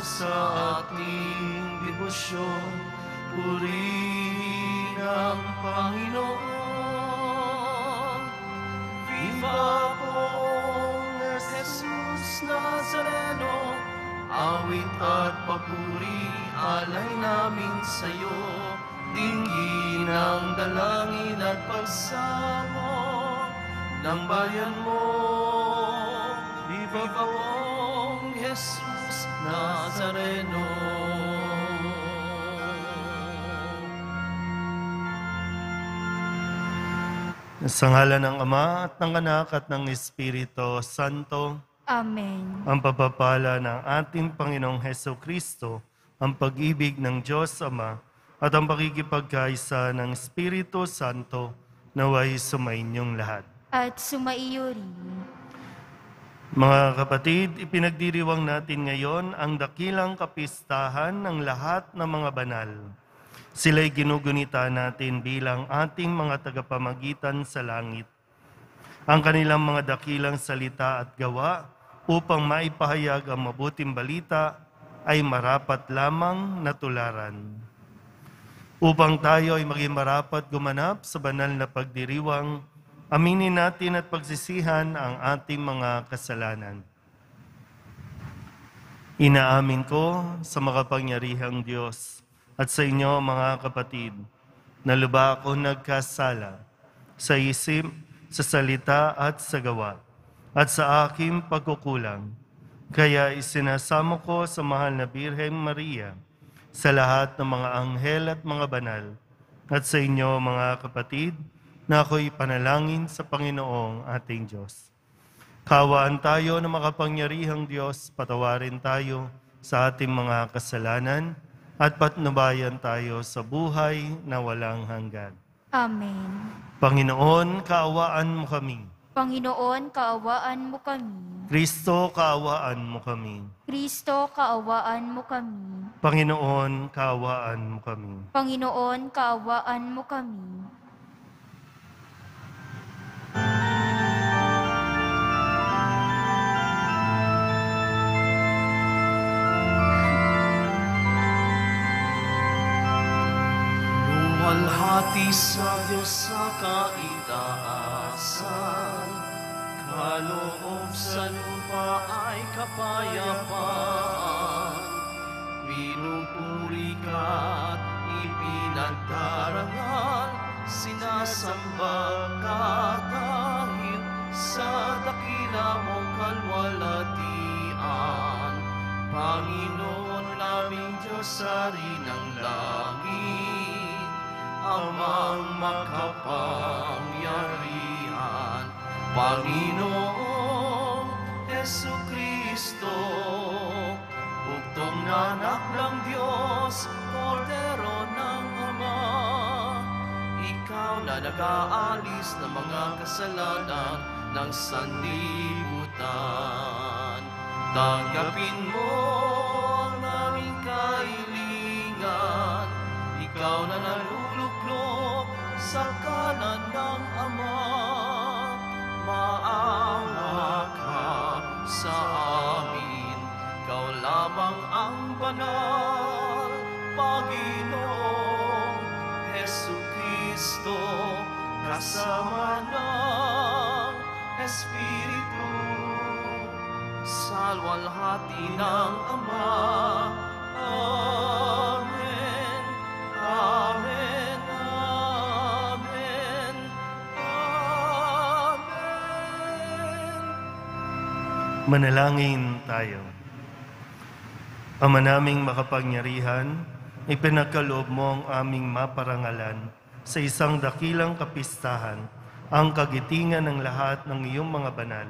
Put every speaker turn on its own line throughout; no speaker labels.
sa ating debosyon, purihin ang Panginoon. Viva pong Jesus Nazareno, awit at papuri alay namin sa'yo. Dinggin ang dalangin at pagsamo ng bayan mo. Viva pong Jesus Nazareno. Sa ngalan ng Ama at ng Anak at ng Espiritu Santo.
Amen.
Ang pagpapala ng ating Panginoong Hesukristo, ang pag-ibig ng Diyos Ama, at ang pakikipagkaisa ng Espiritu Santo naway sumainyong lahat.
At sumaiyo rin.
Mga kapatid, ipinagdiriwang natin ngayon ang dakilang kapistahan ng lahat ng mga banal. Sila'y ginugunita natin bilang ating mga tagapamagitan sa langit. Ang kanilang mga dakilang salita at gawa upang maipahayag ang mabuting balita ay marapat lamang na tularan. Upang tayo ay maging marapat gumanap sa banal na pagdiriwang, aminin natin at pagsisihan ang ating mga kasalanan. Inaamin ko sa makapangyarihang Diyos at sa inyo mga kapatid, na lubha ako nagkasala sa isip, sa salita at sa gawa, at sa aking pagkukulang. Kaya isinasamo ko sa mahal na Birheng Maria, sa lahat ng mga anghel at mga banal, at sa inyo mga kapatid, na ako'y panalangin sa Panginoong ating Diyos. Kawaan tayo ng makapangyarihang Diyos, patawarin tayo sa ating mga kasalanan, at patnubayan tayo sa buhay na walang hanggan.
Amen.
Panginoon, kaawaan mo kami.
Panginoon, kaawaan mo kami.
Kristo, kaawaan mo kami.
Kristo, kaawaan mo kami.
Panginoon, kaawaan mo kami.
Panginoon, kaawaan mo kami.
Luwalhati sa Diyos sa kaitaasan, kaloob sa lupa ay kapayapaan. Pinupuri ka't ipinagdarangal, sinasamba ka dahil sa dakila mong kalwalhatian. Panginoon naming Diyos, Hari ng langit, Amang makapangyarihan, Panginoong Hesukristo, bugtong na anak ng Diyos, Kordero ng Ama. Ikaw na nag-aalis ng mga kasalanan ng sanlibutan. Tanggapin mo ang aming kahilingan, ikaw na naluluklok sa kanan ng Ama. Maawa ka sa amin, ikaw lamang ang banal, Panginoong Hesukristo, kasama ng Espiritu, sa luwalhati ng Ama. Amen. Amen. Amen. Amen. Manalangin tayo. Ama naming makapangyarihan, ipinagkaloob mo ang aming maparangalan sa isang dakilang kapistahan, ang kagitingan ng lahat ng iyong mga banal.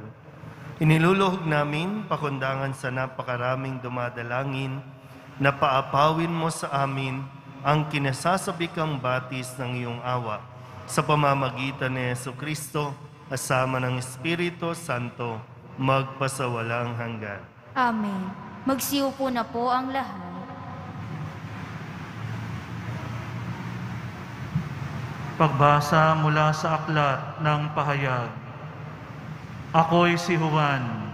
Iniluluhog namin pakundangan sa napakaraming dumadalangin na paapawin mo sa amin ang kinasasabikang batis ng iyong awa sa pamamagitan ni Jesucristo, kasama ng Espiritu Santo, magpasawalang hanggan.
Amen. Magsiupo na po ang lahat.
Pagbasa mula sa aklat ng pahayag. Ako'y si Juan.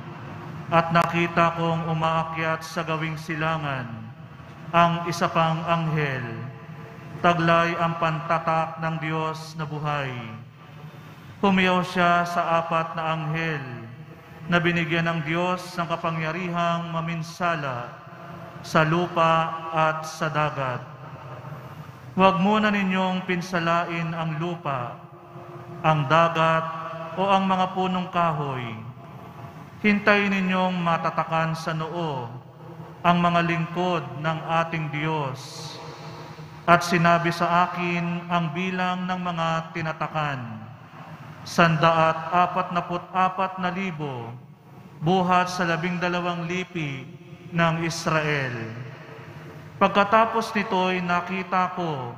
At nakita kong umaakyat sa gawing silangan ang isa pang anghel, taglay ang pantatak ng Diyos na buhay. Humiyaw siya sa apat na anghel na binigyan ng Diyos ng kapangyarihang maminsala sa lupa at sa dagat. Huwag muna ninyong pinsalain ang lupa, ang dagat o ang mga punong kahoy. Hintayin ninyong matatakan sa noo ang mga lingkod ng ating Diyos. At sinabi sa akin ang bilang ng mga tinatakan, 144,000 buhat sa 12 lipi ng Israel. Pagkatapos nito'y nakita ko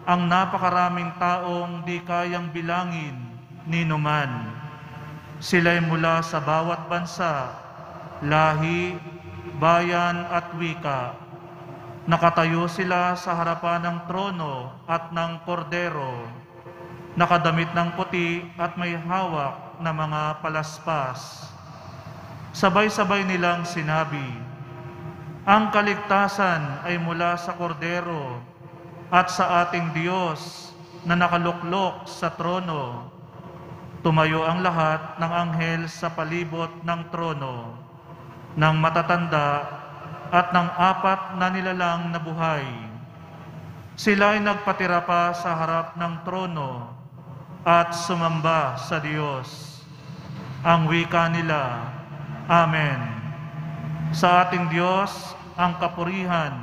ang napakaraming taong di kayang bilangin ni numan. Sila'y mula sa bawat bansa, lahi, bayan at wika. Nakatayo sila sa harapan ng trono at ng kordero, nakadamit ng puti at may hawak na mga palaspas. Sabay-sabay nilang sinabi, ang kaligtasan ay mula sa kordero at sa ating Diyos na nakaluklok sa trono. Tumayo ang lahat ng anghel sa palibot ng trono, ng matatanda at ng apat na nilalang na buhay. Sila ay nagpatira pa sa harap ng trono at sumamba sa Diyos. Ang wika nila, Amen. Sa ating Diyos ang kapurihan,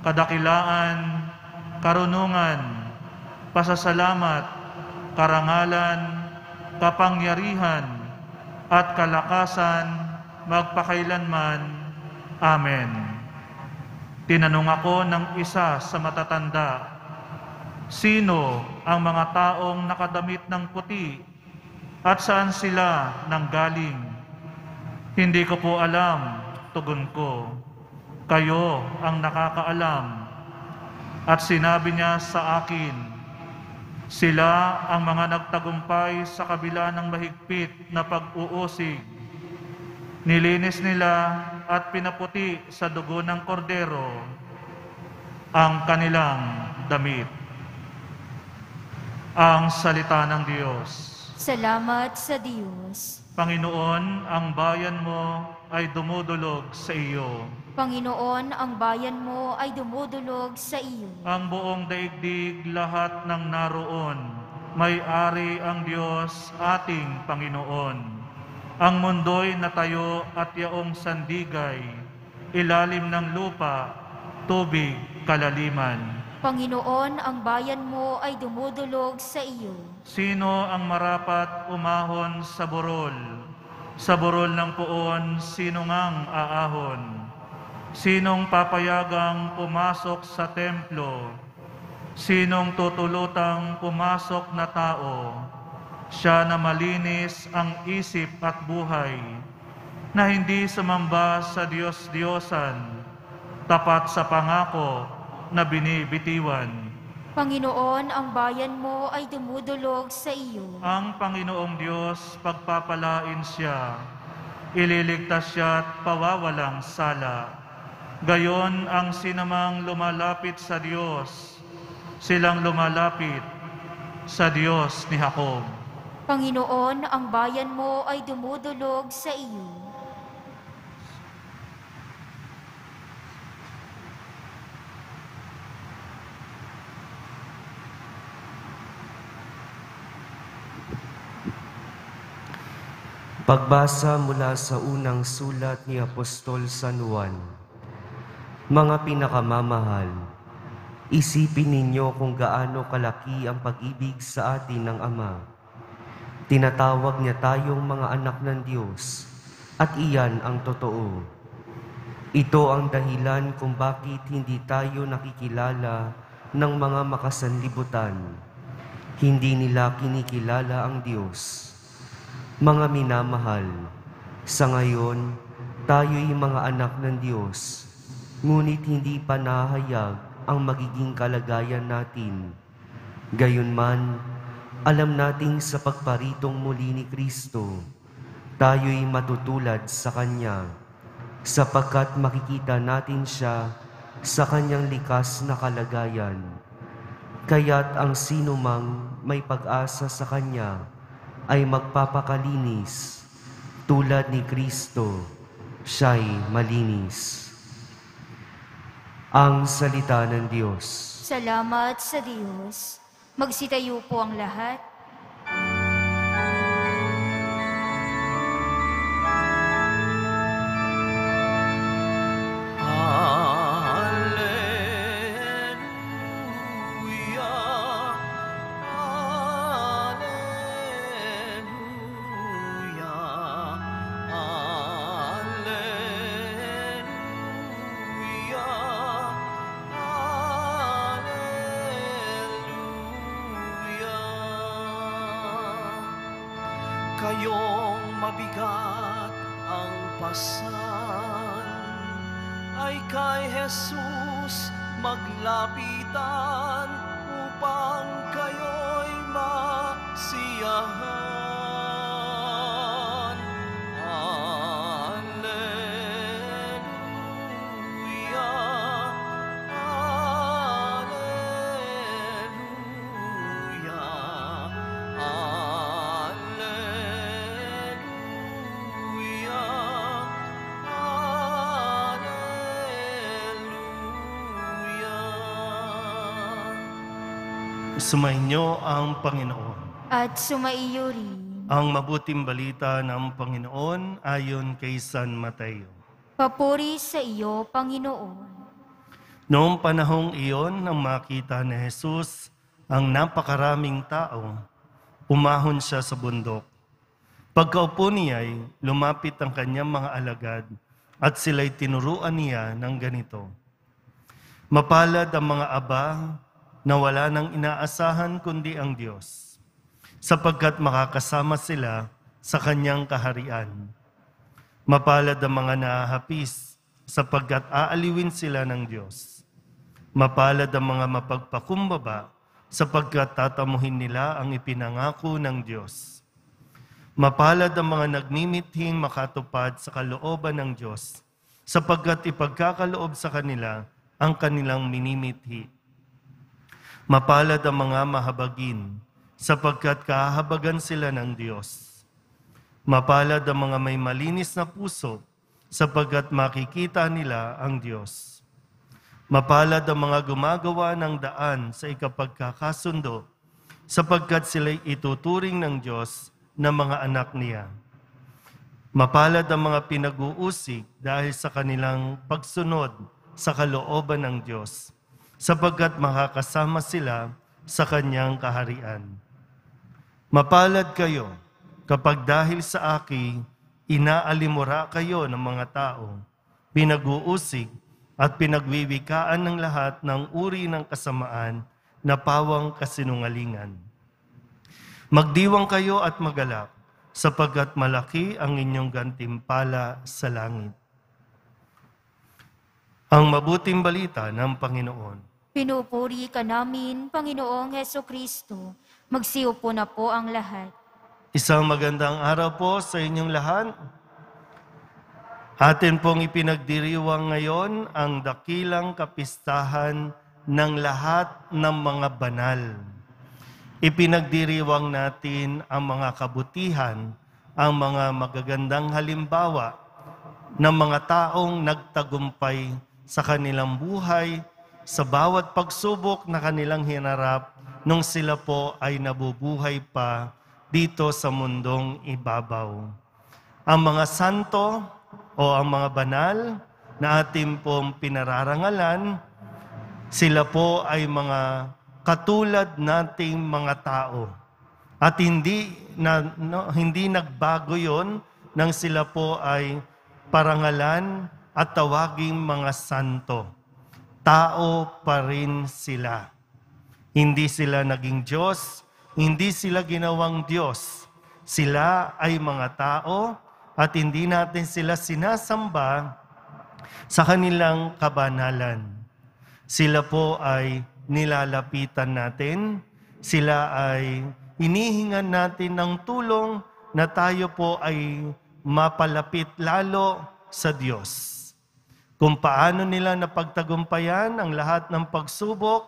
kadakilaan, karunungan, pasasalamat, karangalan, kapangyarihan, at kalakasan magpakailanman. Amen. Tinanong ako ng isa sa matatanda, sino ang mga taong nakadamit ng puti at saan sila nanggaling? Hindi ko po alam, tugon ko. Kayo ang nakakaalam. At sinabi niya sa akin, sila ang mga nagtagumpay sa kabila ng mahigpit na pag-uusig. Nilinis nila at pinaputi sa dugo ng kordero ang kanilang damit. Ang salita ng Diyos.
Salamat sa Diyos.
Panginoon, ang bayan mo ay dumudulog sa iyo.
Panginoon, ang bayan mo ay dumudulog sa iyo.
Ang buong daigdig lahat ng naroon, may-ari ang Diyos ating Panginoon. Ang mundo'y natayo at yaong sandigay, ilalim ng lupa, tubig, kalaliman.
Panginoon, ang bayan mo ay dumudulog sa iyo.
Sino ang marapat umahon sa burol? Sa burol ng puon, sino ngang aahon? Sinong papayagang pumasok sa templo? Sinong tutulutang pumasok na tao? Siya na malinis ang isip at buhay, na hindi sumamba sa Diyos-Diyosan, tapat sa pangako na binibitiwan.
Panginoon, ang bayan mo ay dumudulog sa iyo.
Ang Panginoong Diyos, pagpapalain siya, ililigtas siya at pawawalang sala. Gayon ang sinamang lumalapit sa Diyos, silang lumalapit sa Diyos ni Jacob.
Panginoon, ang bayan mo ay dumudulog sa iyo.
Pagbasa mula sa unang sulat ni Apostol San Juan. Mga pinakamamahal, isipin ninyo kung gaano kalaki ang pag-ibig sa atin ng Ama. Tinatawag niya tayong mga anak ng Diyos, at iyan ang totoo. Ito ang dahilan kung bakit hindi tayo nakikilala ng mga makasanlibutan. Hindi nila kinikilala ang Diyos. Mga minamahal, sa ngayon, tayo'y mga anak ng Diyos, ngunit hindi pa nahayag ang magiging kalagayan natin. Gayunman, alam nating sa pagparitong muli ni Kristo, tayo'y matutulad sa Kanya, sapagkat makikita natin Siya sa Kanyang likas na kalagayan. Kaya't ang sinumang may pag-asa sa Kanya ay magpapakalinis, tulad ni Kristo, siya'y malinis. Ang salita ng Diyos.
Salamat sa Diyos. Magsitayo po ang lahat.
Kayong mabigat ang pasan, ay kay Jesus maglapitan upang kayo'y masiyahan.
Sumainyo ang Panginoon.
At sumaiyo rin.
Ang mabuting balita ng Panginoon ayon kay San Mateo.
Papuri sa iyo, Panginoon.
Noong panahong iyon nang makita ni Jesus ang napakaraming tao, umahon siya sa bundok. Pagkaupo niya ay lumapit ang kanyang mga alagad at sila'y tinuruan niya ng ganito. Mapalad ang mga aba na wala nang inaasahan kundi ang Diyos, sapagkat makakasama sila sa kanyang kaharian. Mapalad ang mga nahahapis, sapagkat aaliwin sila ng Diyos. Mapalad ang mga mapagpakumbaba, sapagkat tatamuhin nila ang ipinangako ng Diyos. Mapalad ang mga nagmimithing makatupad sa kalooban ng Diyos, sapagkat ipagkakaloob sa kanila ang kanilang minimithi. Mapalad ang mga mahabagin, sapagkat kahabagan sila ng Diyos. Mapalad ang mga may malinis na puso, sapagkat makikita nila ang Diyos. Mapalad ang mga gumagawa ng daan sa ikapagkakasundo, sapagkat sila'y ituturing ng Diyos na mga anak niya. Mapalad ang mga pinag-uusig dahil sa kanilang pagsunod sa kalooban ng Diyos, sapagkat makakasama sila sa kanyang kaharian. Mapalad kayo kapag dahil sa akin inaalimura kayo ng mga tao, pinag-uusig at pinagwiwikaan ng lahat ng uri ng kasamaan na pawang kasinungalingan. Magdiwang kayo at magalak, sapagkat malaki ang inyong gantimpala sa langit. Ang mabuting balita ng Panginoon.
Pinupuri ka namin, Panginoong Hesukristo. Magsiupo na po ang lahat.
Isang magandang araw po sa inyong lahat. Atin pong ipinagdiriwang ngayon ang dakilang kapistahan ng lahat ng mga banal. Ipinagdiriwang natin ang mga kabutihan, ang mga magagandang halimbawa ng mga taong nagtagumpay sa kanilang buhay, sa bawat pagsubok na kanilang hinarap nung sila po ay nabubuhay pa dito sa mundong ibabaw. Ang mga santo o ang mga banal na ating pong pinararangalan, sila po ay mga katulad nating mga tao. At hindi nagbago yon nang sila po ay parangalan at tawaging mga santo. Tao pa rin sila. Hindi sila naging Diyos, hindi sila ginawang Diyos. Sila ay mga tao at hindi natin sila sinasamba sa kanilang kabanalan. Sila po ay nilalapitan natin, sila ay hinihingan natin ng tulong na tayo po ay mapalapit lalo sa Diyos. Kung paano nila napagtagumpayan ang lahat ng pagsubok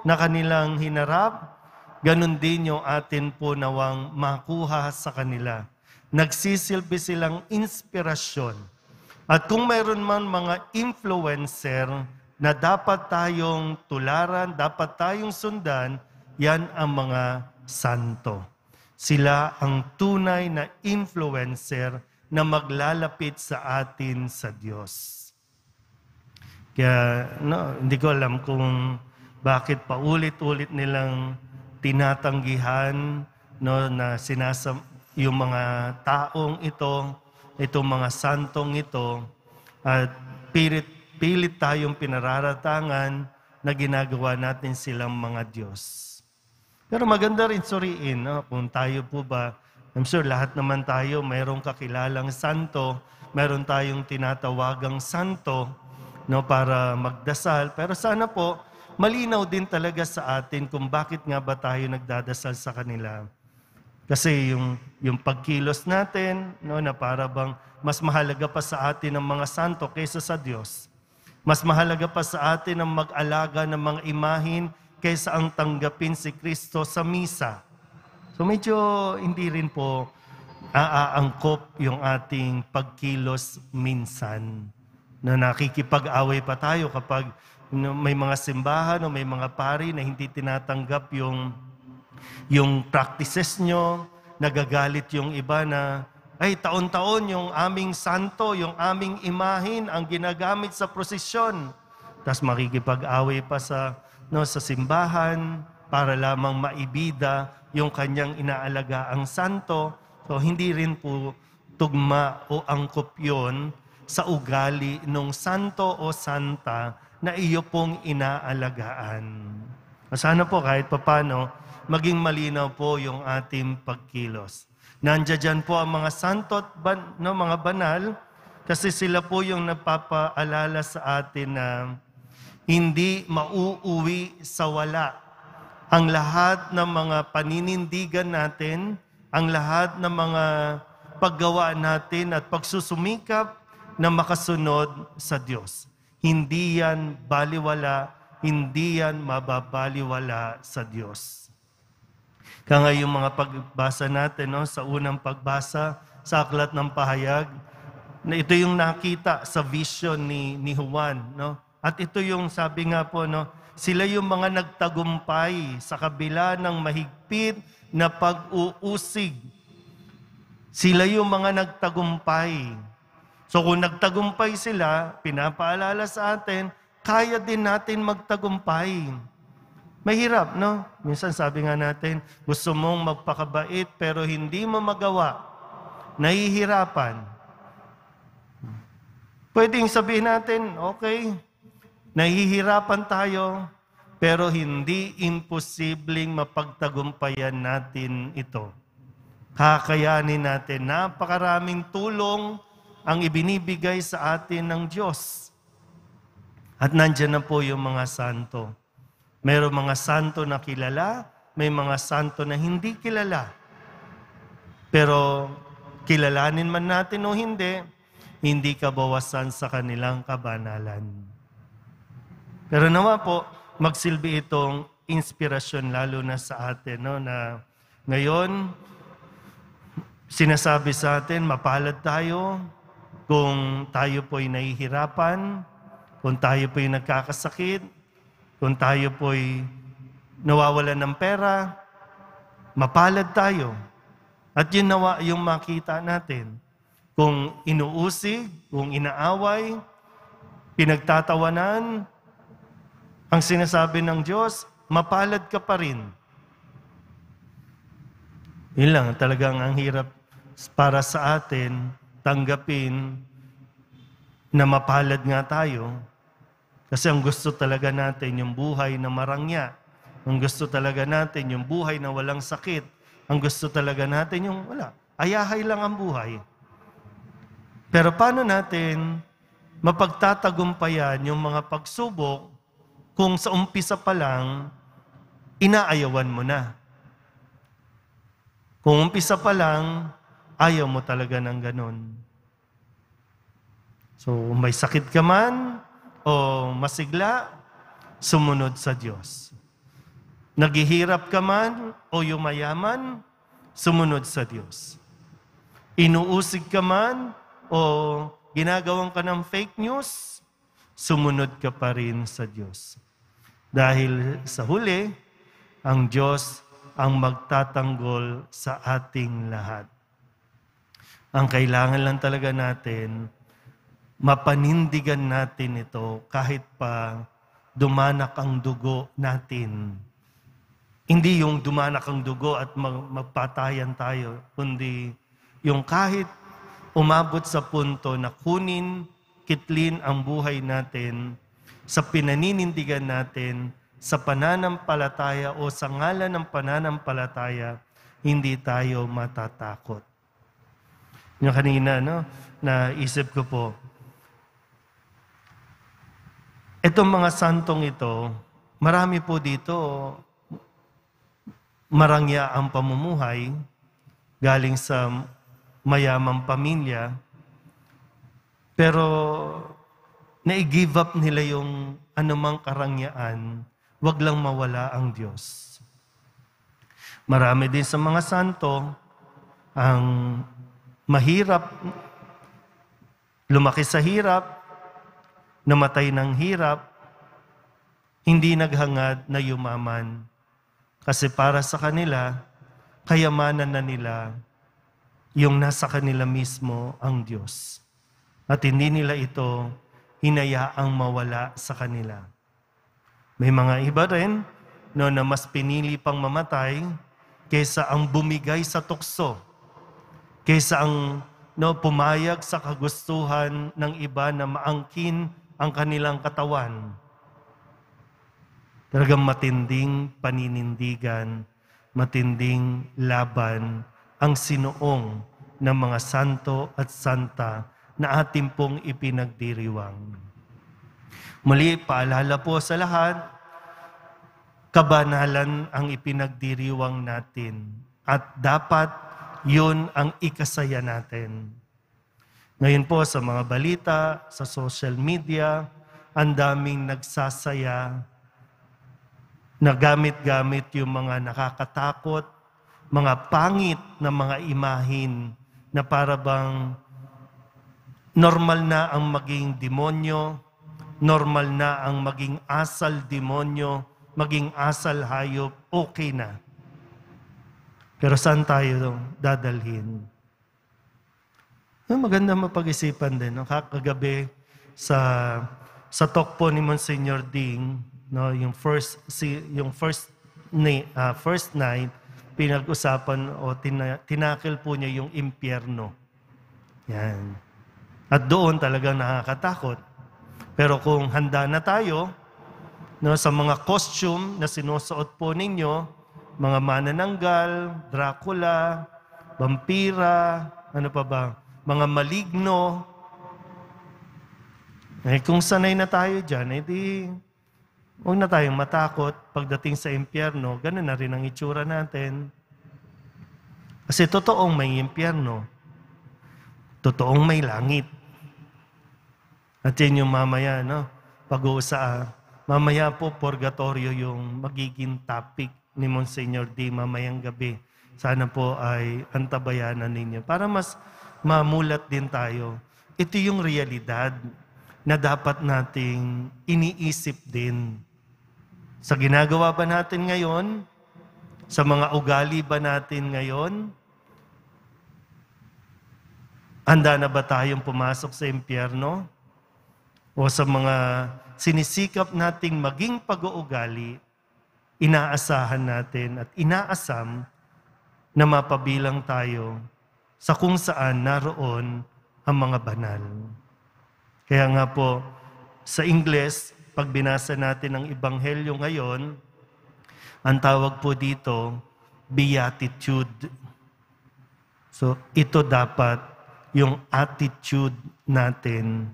na kanilang hinarap, ganun din yung atin po nawang makuha sa kanila. Nagsisilbi silang inspirasyon. At kung mayroon man mga influencer na dapat tayong tularan, dapat tayong sundan, yan ang mga santo. Sila ang tunay na influencer na maglalapit sa atin sa Diyos. Kaya hindi ko alam kung bakit paulit-ulit nilang tinatanggihan na yung mga taong ito, itong mga santong ito, at pilit tayong pinararatangan na ginagawa natin silang mga Diyos. Pero maganda rin suriin, kung tayo po ba, I'm sure lahat naman tayo mayroong kakilalang santo, mayroon tayong tinatawagang santo, para magdasal. Pero sana po, malinaw din talaga sa atin kung bakit nga ba tayo nagdadasal sa kanila. Kasi yung pagkilos natin, na para bang mas mahalaga pa sa atin ang mga santo kaysa sa Diyos. Mas mahalaga pa sa atin ang mag-alaga ng mga imahin kaysa ang tanggapin si Kristo sa misa. So medyo hindi rin po aangkop yung ating pagkilos minsan. Na nakikipag-away pa tayo kapag may mga simbahan o may mga pari na hindi tinatanggap yung practices nyo, nagagalit yung iba na, ay taon-taon yung aming santo, yung aming imahin ang ginagamit sa prosesyon. Tapos makikipag-away pa sa simbahan para lamang maibida yung kanyang inaalagaang santo. So hindi rin po tugma o angkop yun sa ugali ng santo o santa na iyo pong inaalagaan. Sana po kahit papano, maging malinaw po yung ating pagkilos. Nandiyan po ang mga santo at mga banal kasi sila po yung napapaalala sa atin na hindi mauuwi sa wala. Ang lahat ng mga paninindigan natin, ang lahat ng mga paggawa natin at pagsusumikap na makasunod sa Diyos. Hindi yan baliwala, hindi yan mababaliwala sa Diyos. Kaya nga yung mga pagbasa natin, sa unang pagbasa sa Aklat ng Pahayag, na ito yung nakita sa vision ni Juan. At ito yung sabi nga po, sila yung mga nagtagumpay sa kabila ng mahigpit na pag-uusig. Sila yung mga nagtagumpay. So kung nagtagumpay sila, pinapaalala sa atin, kaya din natin magtagumpay. Mahirap, Minsan sabi nga natin, gusto mong magpakabait pero hindi mo magawa. Nahihirapan. Pwedeng sabihin natin, okay, nahihirapan tayo, pero hindi imposibleng mapagtagumpayan natin ito. Kakayanin natin, napakaraming tulong ang ibinibigay sa atin ng Diyos. At nandyan na po yung mga santo. Mayroong mga santo na kilala, may mga santo na hindi kilala. Pero kilalanin man natin o hindi kabawasan sa kanilang kabanalan. Pero nawa po, magsilbi itong inspirasyon lalo na sa atin, na ngayon, sinasabi sa atin, mapalad tayo, kung tayo po'y nahihirapan, kung tayo po'y nagkakasakit, kung tayo po'y nawawalan ng pera, mapalad tayo. At yun nawa yung makita natin. Kung inuusig, kung inaaway, pinagtatawanan, ang sinasabi ng Diyos, mapalad ka pa rin. Yun lang, talagang ang hirap para sa atin tanggapin na mapalad nga tayo. Kasi ang gusto talaga natin yung buhay na marangya. Ang gusto talaga natin yung buhay na walang sakit. Ang gusto talaga natin yung wala. Ayahay lang ang buhay. Pero paano natin mapagtatagumpayan yung mga pagsubok kung sa umpisa pa lang, inaayawan mo na? Kung umpisa pa lang, ayaw mo talaga ng ganun. So, may sakit ka man o masigla, sumunod sa Diyos. Naghihirap ka man o yumayaman, sumunod sa Diyos. Inuusig ka man o ginagawan ka ng fake news, sumunod ka pa rin sa Diyos. Dahil sa huli, ang Diyos ang magtatanggol sa ating lahat. Ang kailangan lang talaga natin, mapanindigan natin ito kahit pa dumanak ang dugo natin. Hindi yung dumanak ang dugo at magpatayan tayo, kundi yung kahit umabot sa punto na kunin, kitlin ang buhay natin sa pinaninindigan natin, sa pananampalataya o sa ngalan ng pananampalataya, hindi tayo matatakot. Yung kanina, naisip ko po, itong mga santong ito, marami po dito, marangya ang pamumuhay, galing sa mayamang pamilya, pero na-give up nila yung anumang karangyaan, wag lang mawala ang Diyos. Marami din sa mga santo, ang mahirap, lumaki sa hirap, namatay ng hirap, hindi naghangad na yumaman. Kasi para sa kanila, kayamanan na nila yung nasa kanila mismo ang Diyos. At hindi nila ito hinayaang mawala sa kanila. May mga iba rin na mas pinili pang mamatay kaysa ang bumigay sa tukso, kaysa ang pumayag sa kagustuhan ng iba na maangkin ang kanilang katawan. Talagang matinding paninindigan, matinding laban ang sinuong ng mga santo at santa na ating pong ipinagdiriwang. Muli, paalala po sa lahat, kabanalan ang ipinagdiriwang natin at dapat yun ang ikasaya natin. Ngayon po sa mga balita, sa social media, ang daming nagsasaya na gamit-gamit yung mga nakakatakot, mga pangit na mga imahin na para bang normal na ang maging demonyo, normal na ang maging asal demonyo, maging asal hayop, okay na. Pero saan tayo dadalhin? Maganda mapag-isipan din. Kagabi sa talk po ni Monsignor Ding, yung first night, pinag-usapan o tinakil po niya yung impyerno. Yan. At doon talagang nakakatakot. Pero kung handa na tayo, sa mga costume na sinusuot po ninyo, mga manananggal, Dracula, vampira, ano pa ba, mga maligno. Kung sanay na tayo dyan, edi huwag na tayong matakot pagdating sa impyerno. Ganun na rin ang itsura natin. Kasi totoong may impyerno. Totoong may langit. At yan yung mamaya, mamaya po, purgatorio yung magiging topic ni Monsignor D. mamayang gabi. Sana po ay antabayanan ninyo para mas mamulat din tayo. Ito yung realidad na dapat nating iniisip din. Sa ginagawa ba natin ngayon? Sa mga ugali ba natin ngayon? Handa na ba tayong pumasok sa impyerno? O sa mga sinisikap nating maging pag-uugali, inaasahan natin at inaasam na mapabilang tayo sa kung saan naroon ang mga banal. Kaya nga po, sa Ingles, pag binasa natin ang Ebanghelyo ngayon, ang tawag po dito, beatitude. So, ito dapat yung attitude natin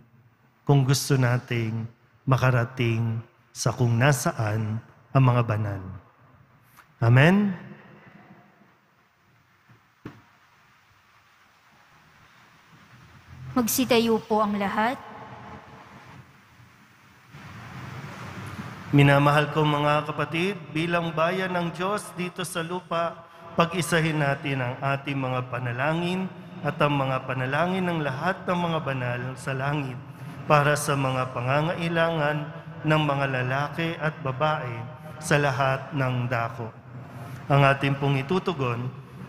kung gusto nating makarating sa kung nasaan ang mga banal. Amen?
Magsitayo po ang lahat.
Minamahal kong mga kapatid, bilang bayan ng Diyos dito sa lupa, pag-isahin natin ang ating mga panalangin at ang mga panalangin ng lahat ng mga banal sa langit para sa mga pangangailangan ng mga lalaki at babae sa lahat ng dako. Ang ating pong itutugon,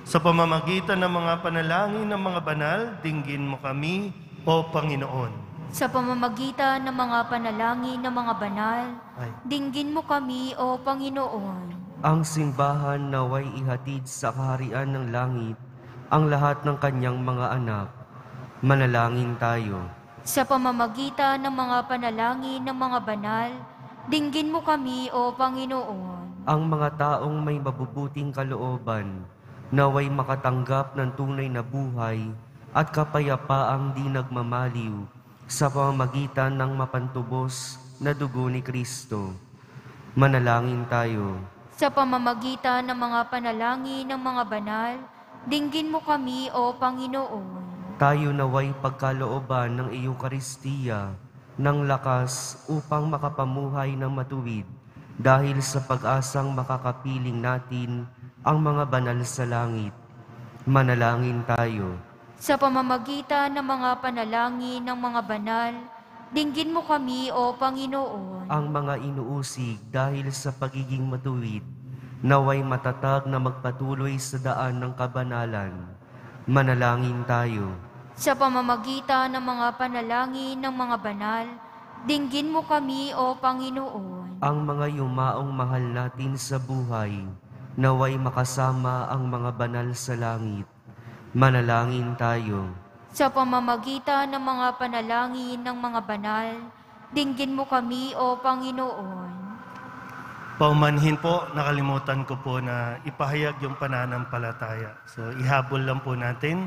sa pamamagitan ng mga panalangin ng mga banal, dinggin mo kami, O Panginoon.
Sa pamamagitan ng mga panalangin ng mga banal, dinggin mo kami, O Panginoon.
Ang simbahan naway ihatid sa kaharian ng langit ang lahat ng kanyang mga anak. Manalangin tayo.
Sa pamamagitan ng mga panalangin ng mga banal, dinggin mo kami, O Panginoon.
Ang mga taong may mabubuting kalooban naway makatanggap ng tunay na buhay at kapayapaang di nagmamaliw sa pamamagitan ng mapantubos na dugo ni Kristo. Manalangin tayo.
Sa pamamagitan ng mga panalangin ng mga banal, dinggin mo kami, O Panginoon.
Tayo naway pagkalooban ng Eukaristiya ng lakas upang makapamuhay ng matuwid dahil sa pag-asang makakapiling natin ang mga banal sa langit. Manalangin tayo.
Sa pamamagitan ng mga panalangin ng mga banal, dinggin mo kami, O Panginoon.
Ang mga inuusig dahil sa pagiging matuwid, naway matatag na magpatuloy sa daan ng kabanalan. Manalangin tayo.
Sa pamamagitan ng mga panalangin ng mga banal, dinggin mo kami, O Panginoon.
Ang mga yumaong mahal natin sa buhay, naway makasama ang mga banal sa langit. Manalangin tayo.
Sa pamamagitan ng mga panalangin ng mga banal, dinggin mo kami, O Panginoon.
Paumanhin po, nakalimutan ko po na ipahayag yung pananampalataya. So, ihabol lang po natin.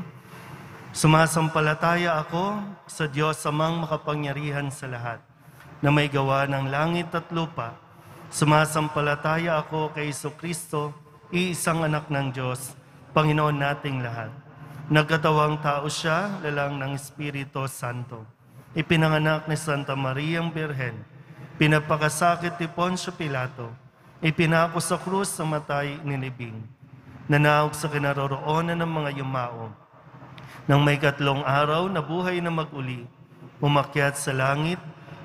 Sumasampalataya ako sa Diyos amang makapangyarihan sa lahat, na may gawa ng langit at lupa. Sumasampalataya ako kay Jesucristo, iisang anak ng Diyos, Panginoon nating lahat. Nagkatawang tao siya, lalang ng Espiritu Santo. Ipinanganak ni Santa Mariang Birhen. Pinapakasakit ni Poncio Pilato. Ipinako sa krus sa matay nilibing. Nanaog sa kinaroroonan ng mga yumao. Nang may 3 araw, nabuhay na mag-uli. Umakyat sa langit,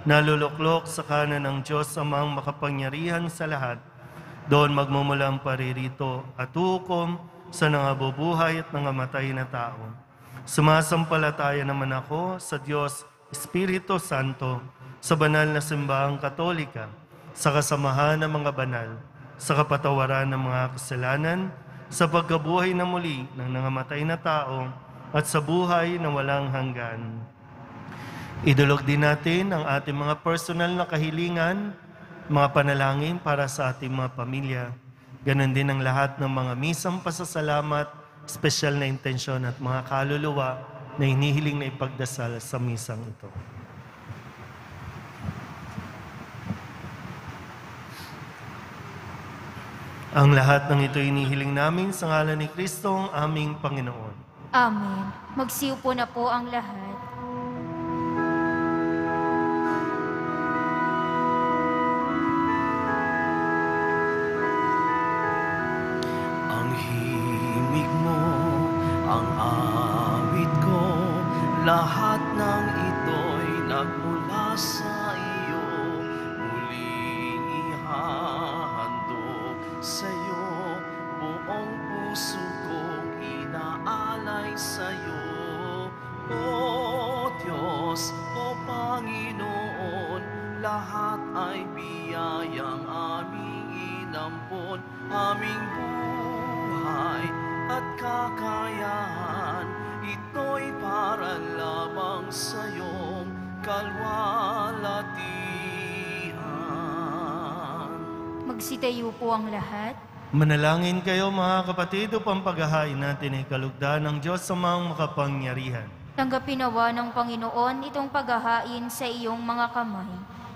naluluklok sa kanan ng Diyos amang makapangyarihan sa lahat. Doon magmumulang paririto at hukom sa nangabubuhay at nangamatay na tao. Sumasampalataya naman ako sa Diyos Espiritu Santo, sa banal na simbahang Katolika, sa kasamahan ng mga banal, sa kapatawaran ng mga kasalanan, sa pagkabuhay na muli ng nangamatay na tao, at sa buhay na walang hanggan. Idulog din natin ang ating mga personal na kahilingan, mga panalangin para sa ating mga pamilya. Ganon din ang lahat ng mga misang pasasalamat, espesyal na intensyon at mga kaluluwa na hinihiling na ipagdasal sa misang ito. Ang lahat ng ito hinihiling namin sa ngalan ni Kristo ang aming Panginoon.
Amen. Magsiupo na po ang lahat.
Ang himig mo, ang awit ko, lahat ng ito'y nagmula sa iyo. Muling ihahandog sa iyo, buong puso kong inaalay sa iyo. O Diyos, O Panginoon, lahat ay biyayang aming inampon, aming buhay at kakayahan. Ito'y para lamang sa iyong kalwalhatian.
Magsitayo po ang lahat.
Manalangin kayo mga kapatid upang paghahain natin ay kalugdan ng Diyos sa mga makapangyarihan.
Tanggapin nawa ng Panginoon itong paghahain sa iyong mga kamay,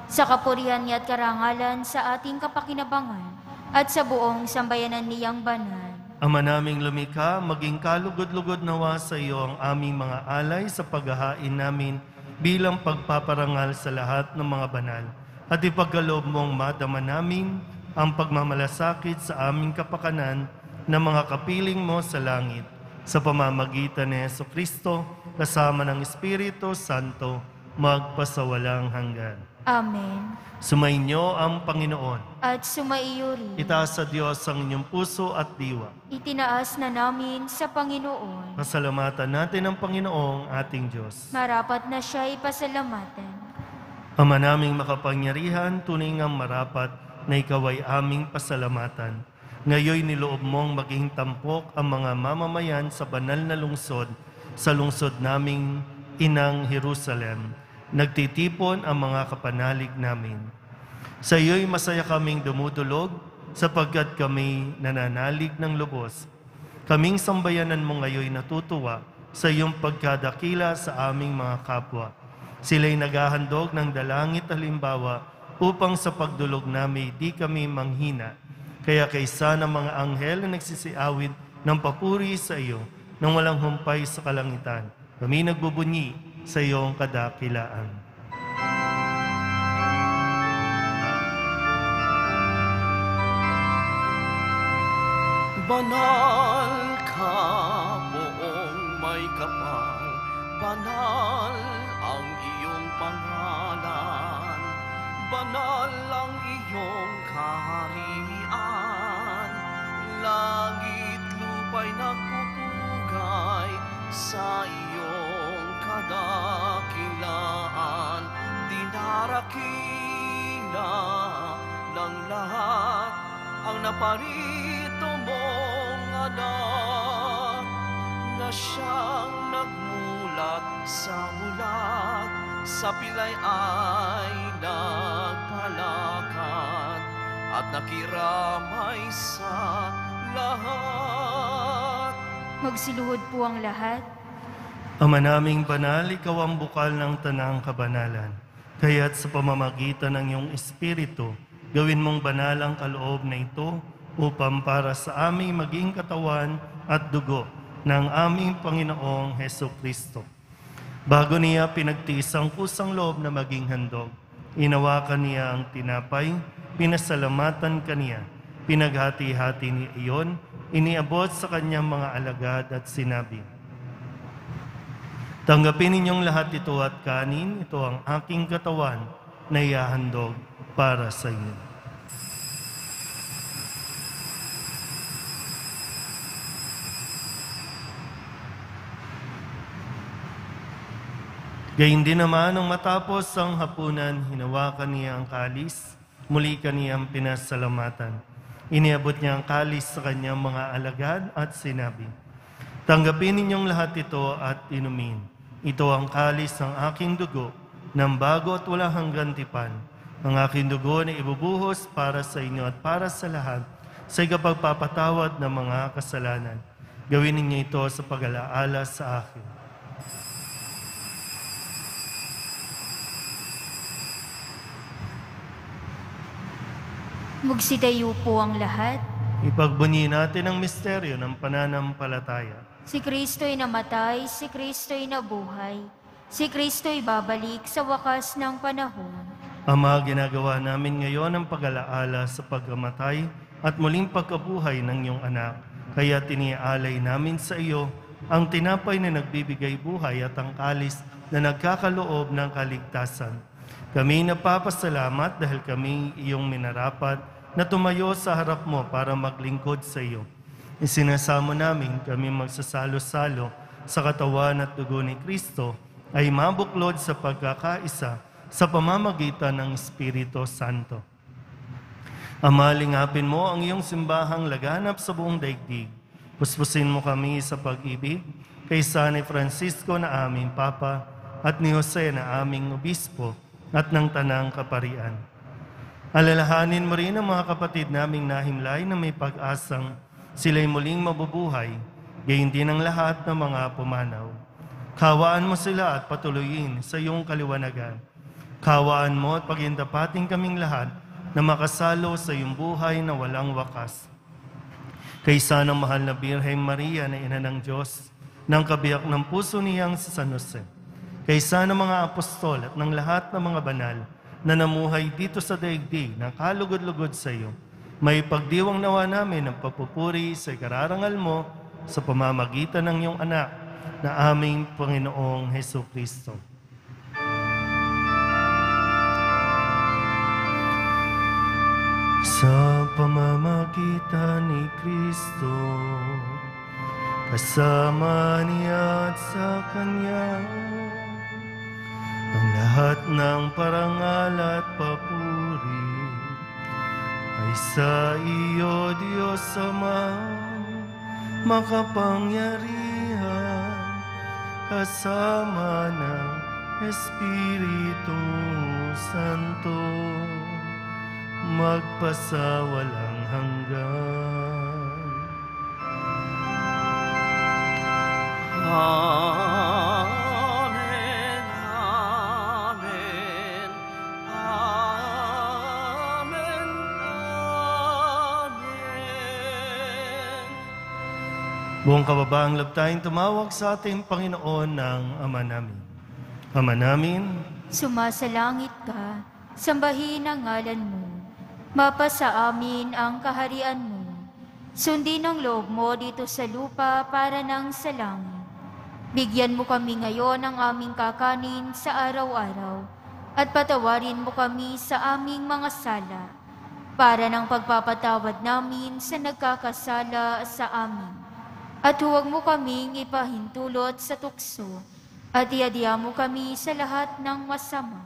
sa kapurihan niya at karangalan sa ating kapakinabangan, at sa buong sambayanan niyang banal.
Ama naming lumikha, maging kalugod-lugod nawa sa iyo ang aming mga alay sa paghahain namin bilang pagpaparangal sa lahat ng mga banal at ipagkaloob mong madama namin ang pagmamalasakit sa aming kapakanan ng mga kapiling mo sa langit sa pamamagitan ni Jesucristo kasama ng Espiritu Santo magpasawalang hanggan.
Amen.
Sumainyo ang Panginoon.
At sumaiyo rin.
Itaas sa Diyos ang inyong puso at diwa.
Itinaas na namin sa Panginoon.
Pasalamatan natin ang Panginoong ating Diyos.
Marapat na siya'y pasalamatan.
Ama naming makapangyarihan, tunay ngang marapat na ikaw ay aming pasalamatan. Ngayoy niloob mong maging tampok ang mga mamamayan sa banal na lungsod, sa lungsod naming Inang Jerusalem. Nagtitipon ang mga kapanalig namin. Sa iyo'y masaya kaming dumudulog, sapagkat kami nananalig ng lubos. Kaming sambayanan mo ngayoy natutuwa sa iyong pagkadakila sa aming mga kapwa. Sila'y naghahandog ng dalangit halimbawa upang sa pagdulog namin di kami manghina. Kaya kaysa ng mga anghel na nagsisiawit ng papuri sa iyo nang walang humpay sa kalangitan, kami nagbubunyi sa iyong kadakilaan.
Banal ka, buong may kapal, banal ang iyong pangalan, banal ang iyong kaharian, langit lupa'y nagpupugay sa iyong kadakilaan, dinarakila ng lahat ang naparito mong anak, na siyang nagmulat sa mulat, sa pilay ay nagpalakad, at nakiramay sa lahat.
Magsiluhod po ang lahat.
Ama naming banal, ikaw ang bukal ng tanang kabanalan. Kaya't sa pamamagitan ng iyong Espiritu, gawin mong banal ang kaloob na ito upang para sa aming maging katawan at dugo ng aming Panginoong Hesukristo. Bago niya pinagtiis ang kusang loob na maging handog, inawakan niya ang tinapay, pinasalamatan kaniya, pinaghati-hati niya iyon, iniabot sa kanyang mga alagad at sinabi, "Tanggapin ninyong lahat ito at kanin, ito ang aking katawan na ihahandog para sa inyo." Gayun din naman, nang matapos ang hapunan, hinawakan niya ang kalis, muli kaniyang pinasalamatan. Iniabot niya ang kalis sa kanyang mga alagad at sinabi, "Tanggapin ninyong lahat ito at inumin. Ito ang kalis ng aking dugo, ng bago at wala hanggang tipan. Ang aking dugo na ibubuhos para sa inyo at para sa lahat, sa ikapagpapatawad ng mga kasalanan. Gawin ninyo ito sa pag-alaala sa akin."
Magsitayo po ang lahat.
Ipagbunyi natin ang misteryo ng pananampalataya.
Si Kristo'y namatay, si Kristo'y nabuhay, si Kristo'y babalik sa wakas ng panahon.
Ama, ginagawa namin ngayon ang pag-alaala sa pagkamatay at muling pagkabuhay ng iyong anak. Kaya tiniaalay namin sa iyo ang tinapay na nagbibigay buhay at ang kalis na nagkakaloob ng kaligtasan. Kami napapasalamat dahil kami iyong minarapat na tumayo sa harap mo para maglingkod sa iyo. Isinasamo namin kami magsasalo-salo sa katawan at dugo ni Kristo ay mabuklod sa pagkakaisa sa pamamagitan ng Espiritu Santo. Ama, lingapin mo ang iyong simbahang laganap sa buong daigdig. Puspusin mo kami sa pag-ibig kaysa ni Francisco na aming Papa at ni Jose na aming Obispo at ng Tanang Kaparian. Alalahanin mo rin ang mga kapatid naming nahimlay na may pag-asang sila'y muling mabubuhay, gayon din ang lahat ng mga pumanaw. Kawaan mo sila at patuloyin sa iyong kaliwanagan. Kawaan mo at pagindapating kaming lahat na makasalo sa iyong buhay na walang wakas. Kaysa ng mahal na Birheng Maria na Ina ng Diyos, ng kabiyak ng puso niyang si San Jose, kaysa ng mga apostol at ng lahat ng mga banal na namuhay dito sa daigdig na kalugod-lugod sa iyo. May pagdiwang nawa namin ng papupuri sa ikararangal mo sa pamamagitan ng iyong anak na aming Panginoong Hesukristo. Sa pamamagitan ni Kristo, kasama niya at sa Kanya, ang lahat ng parangal at papuri ay sa iyo, Diyos Ama, makapangyarihan, kasama ng Espiritu Santo, magpasawalang hanggan.
Amen, amen, amen, amen.
Buong kababaang loob tayong tumawag sa ating Panginoon ng Ama namin. Ama namin,
Sumasalangit ka, sambahin ang ngalan mo. Mapasa amin ang kaharian mo. Sundin ang loob mo dito sa lupa para nang sa langit. Bigyan mo kami ngayon ng aming kakanin sa araw-araw at patawarin mo kami sa aming mga sala para ng pagpapatawad namin sa nagkakasala sa amin. At huwag mo kaming ipahintulot sa tukso at iadya mo kami sa lahat ng masama.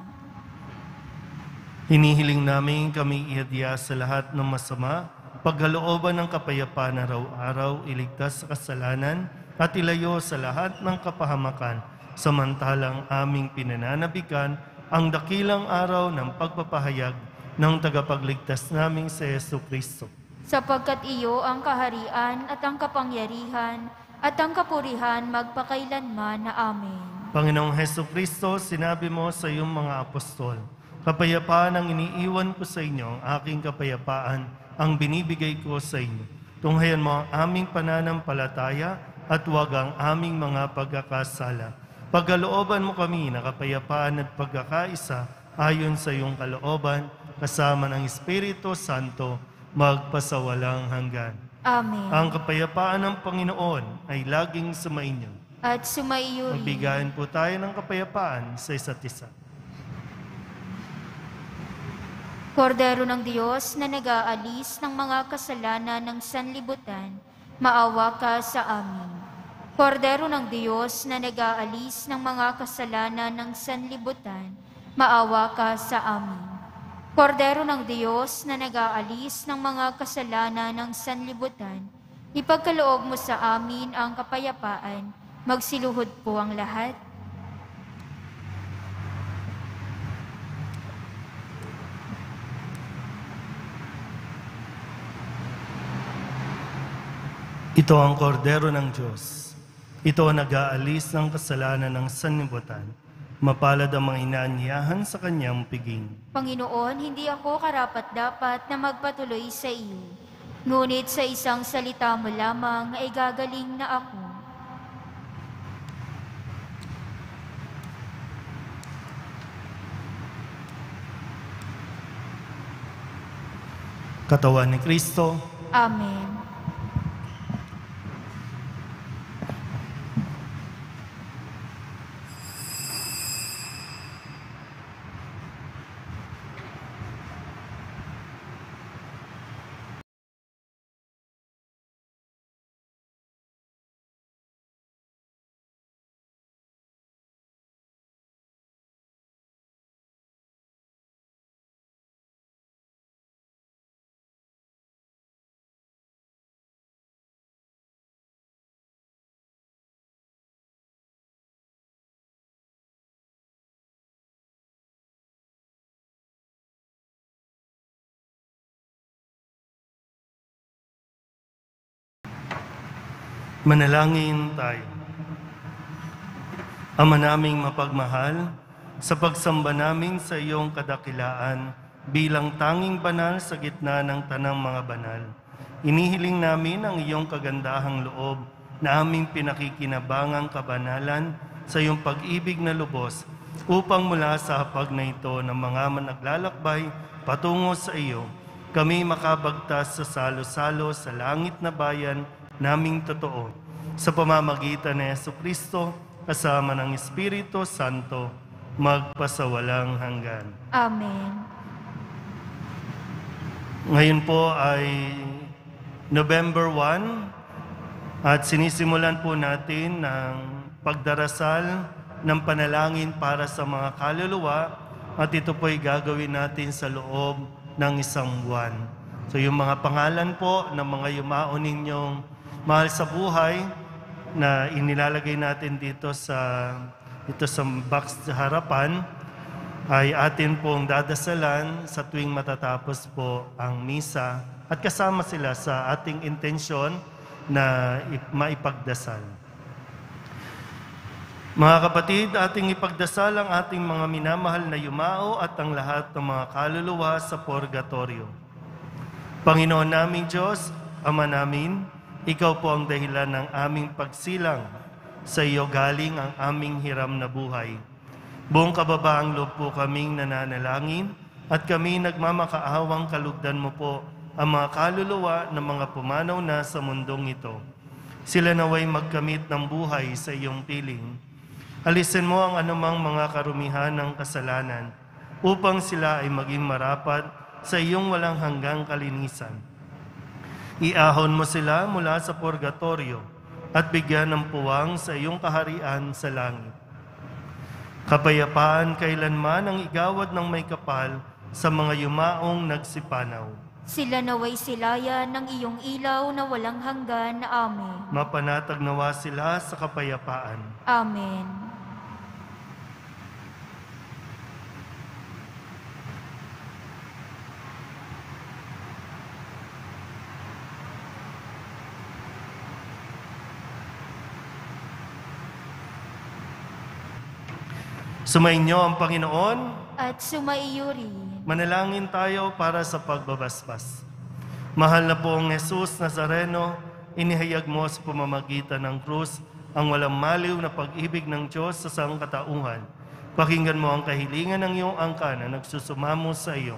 hinihiling namin kami ihadya sa lahat ng masama, pagkalooban ng kapayapaan araw-araw, iligtas sa kasalanan, at ilayo sa lahat ng kapahamakan, samantalang aming pinananabikan ang dakilang araw ng pagpapahayag ng tagapagligtas naming si Jesucristo.
Sapagkat iyo ang kaharian at ang kapangyarihan at ang kapurihan magpakailanman na Amen.
Panginoong Jesucristo, sinabi mo sa iyong mga apostol, kapayapaan ang iniiwan ko sa inyo, ang aking kapayapaan ang binibigay ko sa inyo. Tunghayan mo ang aming pananampalataya at huwag ang aming mga pagkakasala. Pagkalooban mo kami na kapayapaan at pagkakaisa ayon sa iyong kalooban, kasama ng Espiritu Santo, magpasawalang hanggan.
Amen.
Ang kapayapaan ng Panginoon ay laging sumainyo.
At sumaiyo rin.
Magbigayan po tayo ng kapayapaan sa isa't isa.
Kordero ng Diyos na nag-aalis ng mga kasalanan ng sanlibutan, maawa ka sa amin. Kordero ng Diyos na nag-aalis ng mga kasalanan ng sanlibutan, maawa ka sa amin. Kordero ng Diyos na nag-aalis ng mga kasalanan ng sanlibutan, ipagkaloob mo sa amin ang kapayapaan. Magsiluhod po ang lahat.
Ito ang kordero ng Diyos. Ito ang nag-aalis ng kasalanan ng sanlibutan. Mapalad ang mga inaanyahan sa kanyang piging.
Panginoon, hindi ako karapat-dapat na magpatuloy sa iyo. Ngunit sa isang salita mo lamang ay gagaling na ako.
Katawan ni Kristo,
Amen.
manalangin tayo. Ama naming mapagmahal, sa pagsamba namin sa iyong kadakilaan bilang tanging banal sa gitna ng tanang mga banal, inihiling namin ang iyong kagandahang loob na aming pinakikinabangang kabanalan sa iyong pag-ibig na lubos upang mula sa hapag na ito ng mga managlalakbay patungo sa iyo, kami makabagtas sa salo-salo sa langit na bayan naming totoo, sa pamamagitan ni Jesucristo, kasama ng Espiritu Santo, magpasawalang hanggan.
Amen.
Ngayon po ay November 1 at sinisimulan po natin ng pagdarasal ng panalangin para sa mga kaluluwa at ito po ay gagawin natin sa loob ng isang buwan. So yung mga pangalan po ng mga yumao ninyong mahal sa buhay na inilalagay natin dito sa box sa harapan ay atin pong dadasalan sa tuwing matatapos po ang misa at kasama sila sa ating intensyon na maipagdasal. Mga kapatid, ating ipagdasal ang ating mga minamahal na yumao at ang lahat ng mga kaluluwa sa purgatorio. Panginoon naming Diyos, Ama namin, Ikaw po ang dahilan ng aming pagsilang. Sa iyo galing ang aming hiram na buhay. Buong kababaang loob po kaming nananalangin at kami nagmamakaawang kalugdan mo po ang mga kaluluwa ng mga pumanaw na sa mundong ito. Sila naway magkamit ng buhay sa iyong piling. Alisin mo ang anumang mga karumihan ng kasalanan upang sila ay maging marapat sa iyong walang hanggang kalinisan. Iahon mo sila mula sa purgatorio at bigyan ng puwang sa iyong kaharian sa langit. Kapayapaan kailanman ang igawad ng may kapal sa mga yumaong nagsipanaw.
Sila naway silayan ng iyong ilaw na walang hanggan. Amen.
Mapanatag nawa sila sa kapayapaan.
Amen.
Sumainyo ang Panginoon.
At sumaiyo rin.
Manalangin tayo para sa pagbabasbas. Mahal na pong Jesus Nazareno, inihayag mo sa pamamagitan ng krus ang walang maliw na pag-ibig ng Diyos sa sangkatauhan. Pakinggan mo ang kahilingan ng iyong angkan na nagsusumamo sa iyo.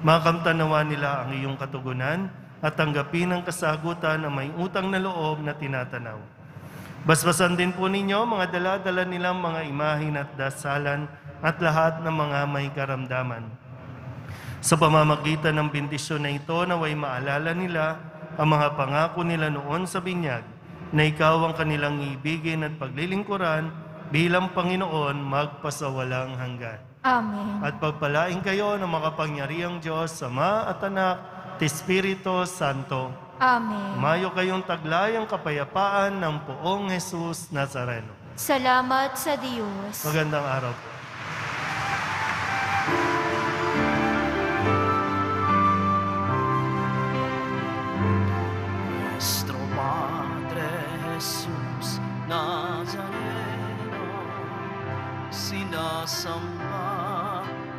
Makamtanawa nila ang iyong katugunan at tanggapin ang kasagutan na may utang na loob na tinatanaw. Basbasan din po ninyo mga dala-dala nilang mga imahin at dasalan at lahat ng mga may karamdaman. Sa pamamagitan ng bendisyon na ito, naway maalala nila ang mga pangako nila noon sa binyag na ikaw ang kanilang ibigin at paglilingkuran bilang Panginoon magpasawalang hanggan.
Amen.
At pagpalain kayo ng makapangyarihang Diyos, Ama at Anak, at Espiritu Santo.
Amen.
Mayo kayong taglayang kapayapaan ng poong Jesus Nazareno.
Salamat sa Diyos.
Magandang araw po.
Nuestro Padre Jesus Nazareno, sinasamba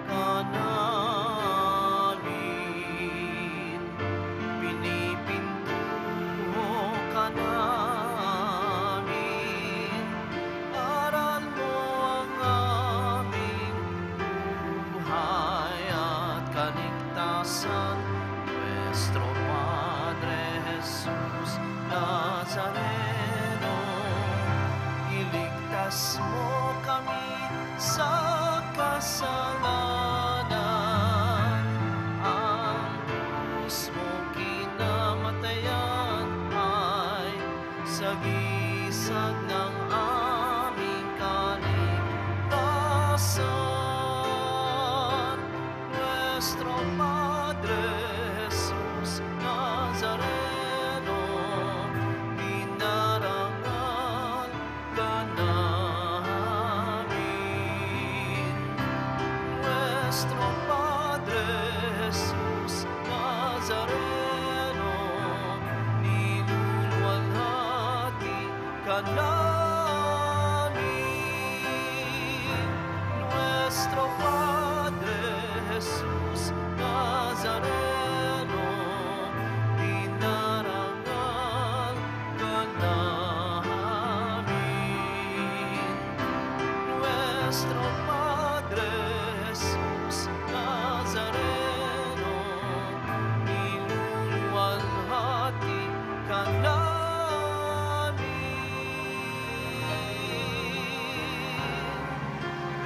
ka namin, pinipinto ka namin, aral mo ang aming buhay at kaligtasan. Nuestro Padre Jesus Nazareno, iligtas mo kami sa kasalanan. Ang krus mo kinamatayan ay sagisag ng aming kaligtasan. Nuestro Padre Jesus Nazareno, inarangal ka namin. Nuestro Padre Jesus Nazareno, niluluwalhati ka namin.